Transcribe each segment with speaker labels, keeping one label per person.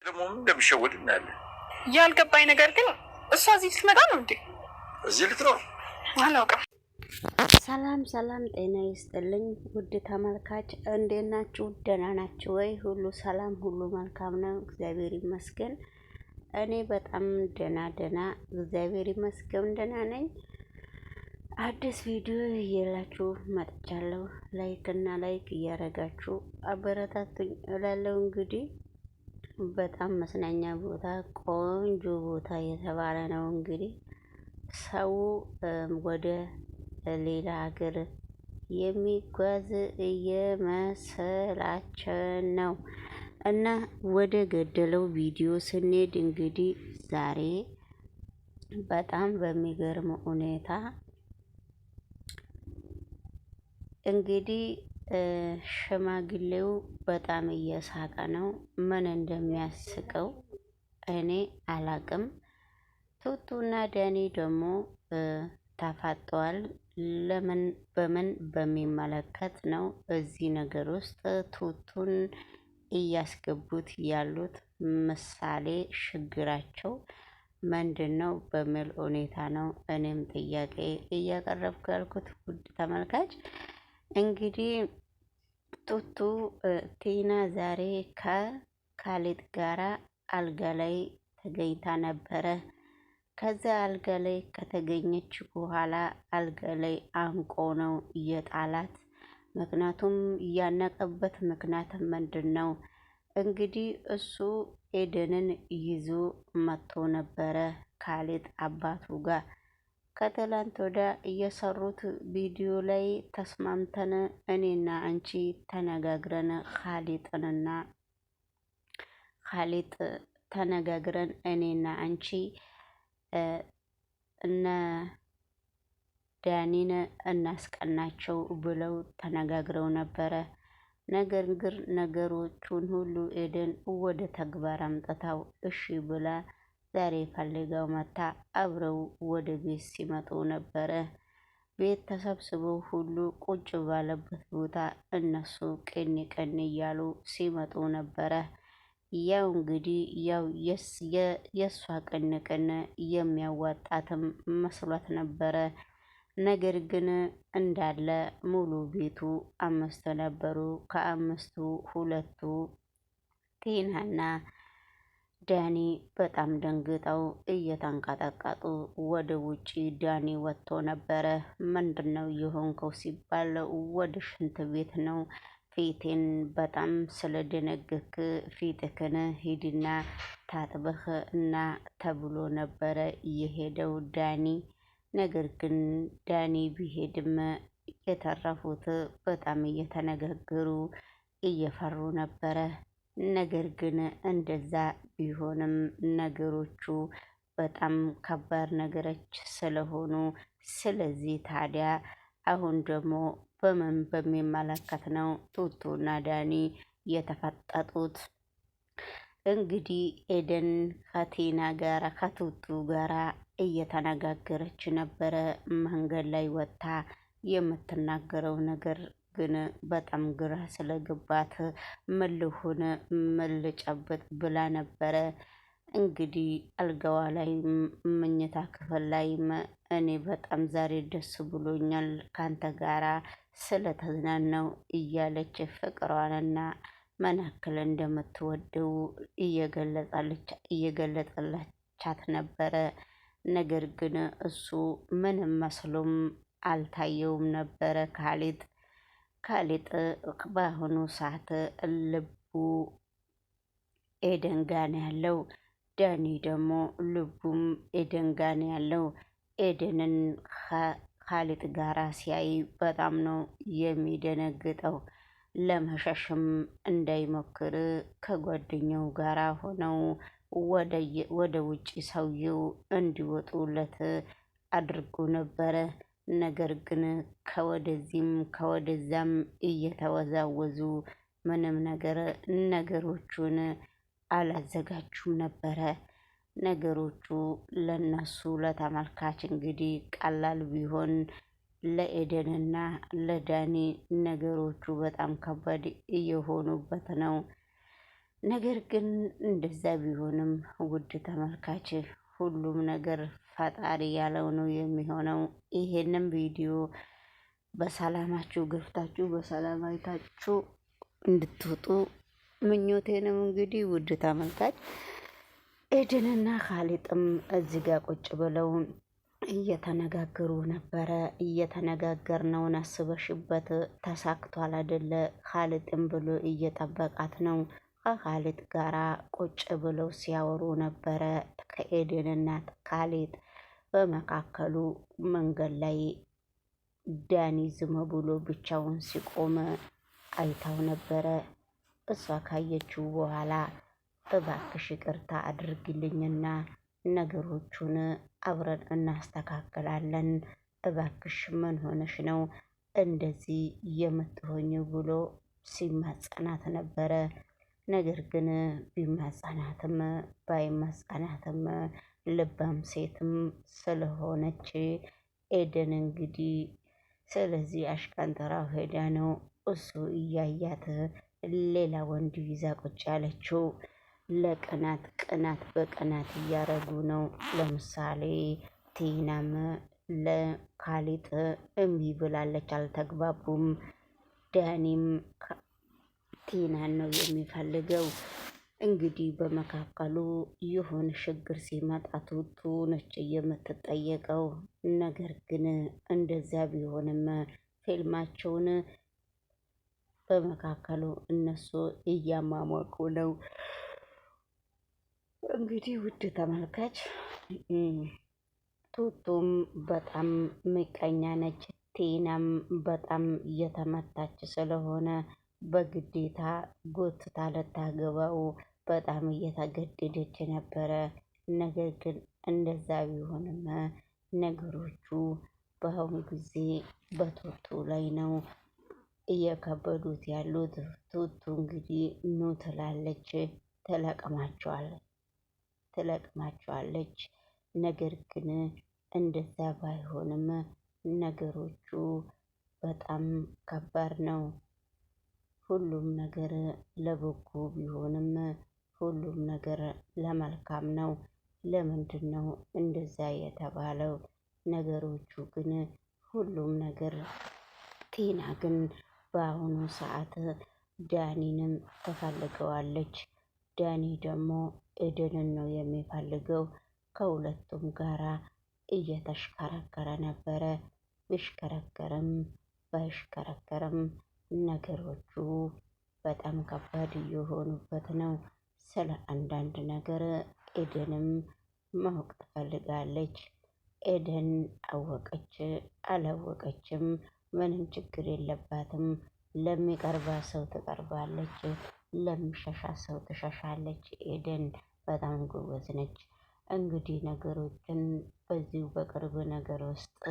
Speaker 1: ደግሞ እንደሚሸወድ እናያለን።
Speaker 2: ያልገባኝ ነገር ግን እሷ እዚህ ልትመጣ ነው እንዴ?
Speaker 1: እዚህ ልትኖር
Speaker 2: አላውቅም።
Speaker 3: ሰላም ሰላም፣ ጤና ይስጥልኝ ውድ ተመልካች፣ እንዴት ናችሁ? ደህና ናችሁ ወይ? ሁሉ ሰላም፣ ሁሉ መልካም ነው፣ እግዚአብሔር ይመስገን። እኔ በጣም ደህና እግዚአብሔር ይመስገን ደህና ነኝ። አዲስ ቪዲዮ እየላችሁ መጥቻለሁ። ላይክ እያረጋችሁ አበረታቱኝ እላለሁ። እንግዲህ በጣም መስናኛ ቦታ፣ ቆንጆ ቦታ የተባለ ነው። እንግዲህ ሰው ወደ ሌላ ሀገር የሚጓዝ እየመሰላቸው ነው እና ወደ ገደለው ቪዲዮ ስንሄድ እንግዲህ ዛሬ በጣም በሚገርም ሁኔታ እንግዲህ ሽማግሌው በጣም እየሳቀ ነው። ምን እንደሚያስቀው እኔ አላቅም። ቱቱና ዳኒ ደግሞ ተፋጠዋል። ለምን በምን በሚመለከት ነው እዚህ ነገር ውስጥ ቱቱን እያስገቡት ያሉት? ምሳሌ ችግራቸው ምንድን ነው በሚል ሁኔታ ነው እኔም ጥያቄ እያቀረብኩ ያልኩት። ውድ ተመልካች እንግዲህ ቱቱ ቲና ዛሬ ከካሊድ ጋራ አልጋ ላይ ተገኝታ ነበረ። ከዛ አልጋ ላይ ከተገኘች በኋላ አልጋ ላይ አንቆ ነው የጣላት። ምክንያቱም ያነቀበት ምክንያት ምንድን ነው? እንግዲህ እሱ ኤደንን ይዞ መጥቶ ነበረ ካሊድ አባቱ ጋር። ከትላንት ወዳ እየሰሩት ቪዲዮ ላይ ተስማምተን እኔና አንቺ ተነጋግረን ካሊድ ተነጋግረን እኔና አንቺ እነ ዳኒን እናስቀናቸው ብለው ተነጋግረው ነበረ። ነገር ግን ነገሮቹን ሁሉ ኤደን ወደ ተግባር አምጥታው እሺ ብላ ዛሬ ፈልገው መታ አብረው ወደ ቤት ሲመጡ ነበረ። ቤት ተሰብስበው ሁሉ ቁጭ ባለበት ቦታ እነሱ ቅን እያሉ ሲመጡ ነበረ። ያው እንግዲህ የእሷ ቅንቅን የሚያዋጣትም መስሏት ነበረ። ነገር ግን እንዳለ ሙሉ ቤቱ 5 ነበሩ። ከ5ቱ 2ቱ ቲናና ዳኒ በጣም ደንግጠው እየተንቀጠቀጡ ወደ ውጪ ዳኒ ወጥቶ ነበረ። ምንድነው የሆንከው ሲባል ወደ ሽንት ቤት ነው፣ ፊቴን በጣም ስለደነገክ ፊትክን ሂድና ታጥበህ እና ተብሎ ነበረ የሄደው ዳኒ። ነገር ግን ዳኒ ቢሄድም የተረፉት በጣም እየተነጋገሩ እየፈሩ ነበረ። ነገር ግን እንደዛ ቢሆንም ነገሮቹ በጣም ከባድ ነገሮች ስለሆኑ፣ ስለዚህ ታዲያ አሁን ደግሞ በምን በሚመለከት ነው ቱቱና ዳኒ የተፈጠጡት? እንግዲህ ኤደን ከቲና ጋራ ከቱቱ ጋራ እየተነጋገረች ነበረ። መንገድ ላይ ወጥታ የምትናገረው ነገር ግን በጣም ግራ ስለገባት ምን ልሁን ምን ልጨብጥ ብላ ነበረ። እንግዲህ አልጋዋ ላይ መኝታ ክፍል ላይ እኔ በጣም ዛሬ ደስ ብሎኛል ካንተ ጋራ ስለተዝናናው እያለች ፍቅሯንና ምን ያክል እንደምትወደው እየገለጸላቻት ነበረ። ነገር ግን እሱ ምንም መስሎም አልታየውም ነበረ። ካሊድ በአሁኑ ሰዓት ልቡ ኤደን ጋ ነው ያለው። ዳኒ ደግሞ ልቡም ኤደን ጋ ነው ያለው። ኤደንን ካሊድ ጋራ ሲያይ በጣም ነው የሚደነግጠው። ለመሸሽም እንዳይሞክር ከጓደኛው ጋራ ሆነው ወደ ውጪ ሰውየው እንዲወጡለት አድርጎ ነበረ። ነገር ግን ከወደዚህም ከወደዛም እየተወዛወዙ ምንም ነገሮቹን አላዘጋጁም ነበረ። ነገሮቹ ለነሱ ለተመልካች እንግዲህ ቀላል ቢሆን ለኤደንና ለዳኒ ነገሮቹ በጣም ከባድ እየሆኑበት ነው። ነገር ግን እንደዛ ቢሆንም ውድ ተመልካች ሁሉም ነገር ፈጣሪ ያለው ነው የሚሆነው። ይሄንን ቪዲዮ በሰላማችሁ ገብታችሁ በሰላም አይታችሁ እንድትወጡ ምኞቴ ነው። እንግዲህ ውድ ተመልካች ኤደንና ካሊጥም እዚህ ጋር ቁጭ ብለው እየተነጋገሩ ነበረ። እየተነጋገርነውን አስበሽበት ተሳክቷል አይደለ? ካሊጥም ብሎ እየጠበቃት ነው። ከካሊጥ ጋራ ቁጭ ብለው ሲያወሩ ነበረ። ከኤደን እናት ካሊጥ በመካከሉ መንገድ ላይ ዳኒ ዝም ብሎ ብቻውን ሲቆም አይታው ነበረ። እሷ ካየችው በኋላ እባክሽ ይቅርታ አድርግልኝና ነገሮቹን አብረን እናስተካክላለን፣ እባክሽ ምን ሆነሽ ነው እንደዚህ የምትሆኝው ብሎ ሲማጸናት ነበረ። ነገር ግን ቢማጸናትም ባይማጸናትም ልባም ሴትም ስለሆነች ኤደን እንግዲህ ስለዚህ አሽቀንጥራው ሄዳ ነው እሱ እያያት ሌላ ወንድ ይዛ ቁጭ ያለችው። ለቅናት ቅናት በቅናት እያረጉ ነው። ለምሳሌ ቲናም ለካሊጥ እምቢ ብላለች፣ አልተግባቡም። ዳኒም ቲናን ነው የሚፈልገው። እንግዲህ በመካከሉ ይሁን ችግር ሲመጣ ቱቱ ነች የምትጠየቀው። ነገር ግን እንደዚያ ቢሆንም ፊልማቸውን በመካከሉ እነሱ እያሟሟቁ ነው። እንግዲህ ውድ ተመልካች ቱቱም በጣም ምቀኛ ነች። ቲናም በጣም እየተመታች ስለሆነ በግዴታ ጎትታ ልታገባው በጣም እየተገደደች ነበረ። ነገር ግን እንደዛ ቢሆንም ነገሮቹ በአሁኑ ጊዜ በቱቱ ላይ ነው እየከበዱት ያሉት። ቱቱ እንግዲህ ኑ ትላለች፣ ትለቅማቸዋለች። ነገር ግን እንደዛ ባይሆንም ነገሮቹ በጣም ከባድ ነው። ሁሉም ነገር ለበጎ ቢሆንም ሁሉም ነገር ለመልካም ነው። ለምንድን ነው እንደዛ የተባለው? ነገሮቹ ግን ሁሉም ነገር ቲና ግን በአሁኑ ሰዓት ዳኒንም ትፈልገዋለች። ዳኒ ደግሞ ኤደንን ነው የሚፈልገው። ከሁለቱም ጋራ እየተሽከረከረ ነበረ። ቢሽከረከርም ባይሽከረከርም ነገሮቹ በጣም ከባድ እየሆኑበት ነው። ስለ አንዳንድ ነገር ኤደንም ማወቅ ትፈልጋለች። ኤደን አወቀች አላወቀችም ምንም ችግር የለባትም። ለሚቀርባ ሰው ትቀርባለች፣ ለሚሸሻ ሰው ትሸሻለች። ኤደን በጣም ጎበዝ ነች። እንግዲህ ነገሮችን በዚሁ በቅርብ ነገር ውስጥ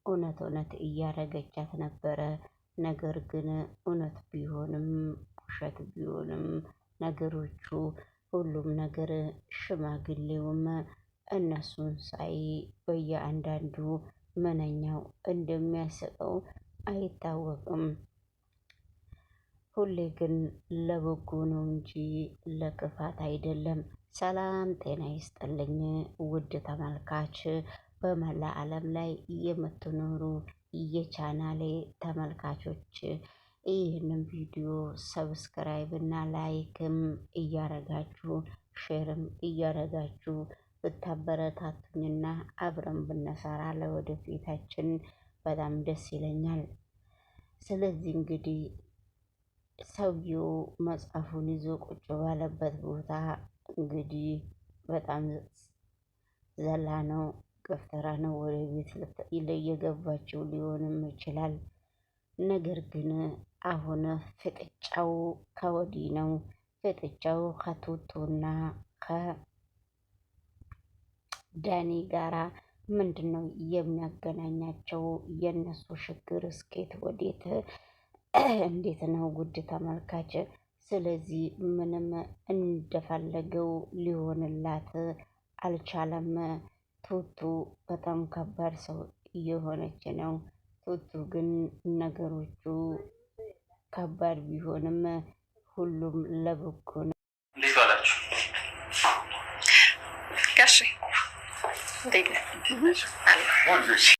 Speaker 3: እውነት እያረገቻት ነበረ። ነገር ግን እውነት ቢሆንም ውሸት ቢሆንም ነገሮቹ ሁሉም ነገር ሽማግሌውም እነሱን ሳይ በየአንዳንዱ ምንኛው እንደሚያስቀው አይታወቅም። ሁሌ ግን ለበጎ ነው እንጂ ለክፋት አይደለም። ሰላም ጤና ይስጥልኝ ውድ ተመልካች፣ በመላ ዓለም ላይ የምትኖሩ የቻናሌ ተመልካቾች ይህንን ቪዲዮ ሰብስክራይብ እና ላይክም እያረጋችሁ ሼርም እያረጋችሁ ብታበረታቱኝና አብረን ብንሰራ ለወደፊታችን በጣም ደስ ይለኛል። ስለዚህ እንግዲህ ሰውየው መጽሐፉን ይዞ ቁጭ ባለበት ቦታ እንግዲህ በጣም ዘላ ነው ገፍተራ ነው ወደ ቤት እየገባችው ሊሆንም ይችላል። ነገር ግን አሁን ፍጥጫው ከወዲህ ነው። ፍጥጫው ከቱቱና ከዳኒ ጋራ ምንድን ነው የሚያገናኛቸው? የእነሱ ችግር እስኬት ወዴት እንዴት ነው ውድ ተመልካች? ስለዚህ ምንም እንደፈለገው ሊሆንላት አልቻለም። ቱቱ በጣም ከባድ ሰው እየሆነች ነው። ቱቱ ግን ነገሮቹ ከባድ ቢሆንም ሁሉም ለበጎ ነው።
Speaker 2: ጋሼ እንዴት ነህ?